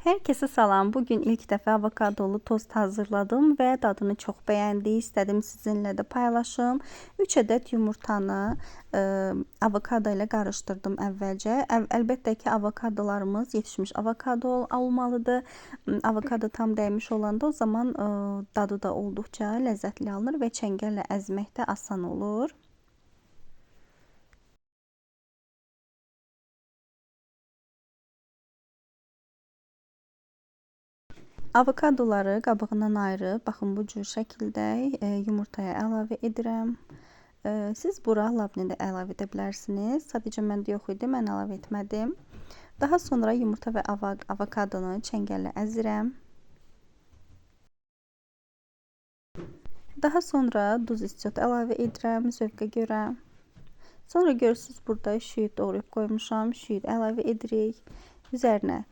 Herkese salam. Bugün ilk dəfə avokadolu tost hazırladım və dadını çox bəyəndim. İstədim sizinlə də paylaşım. 3 ədəd yumurtanı avokado ilə qarışdırdım əvvəlcə. Əlbəttə ki, avokadolarımız yetişmiş avokado olmalıdır. Avokado tam dəymiş olanda o zaman dadı da olduqca ləzzətli alınır və çəngəllə əzmək də asan olur. Avokadoları qabığından ayırıb, baxın bu cür şəkildə yumurtaya əlavə edirəm. Siz bura labne də əlavə edə bilərsiniz. Sadəcə məndə yox idi, mən əlavə etmədim. Daha sonra yumurta və avokadonu çəngəllə əzirəm. Daha sonra duz isot əlavə edirəm zövqə görə. Sonra görürsünüz burada şüyüd doğrayıb qoymuşam. Şüyüd əlavə edirik. Üzərinə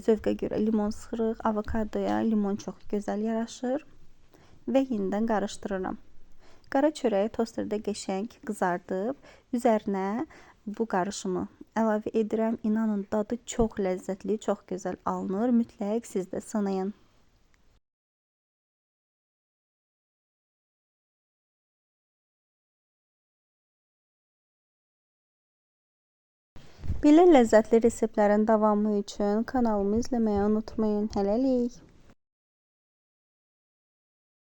zövqə görə limon sıxırıq. Avokadoya limon çox gözəl yaraşır və yenidən qarışdırıram. Qara çörəyi tosterdə qəşəng qızardıb, üzərinə bu qarışımı əlavə edirəm. İnanın dadı çox ləzzətli, çox gözəl alınır. Mütləq siz də sınayın. Belə ləzzətli reseptlərin davamı üçün kanalımı izləməyi unutmayın. Hələlik.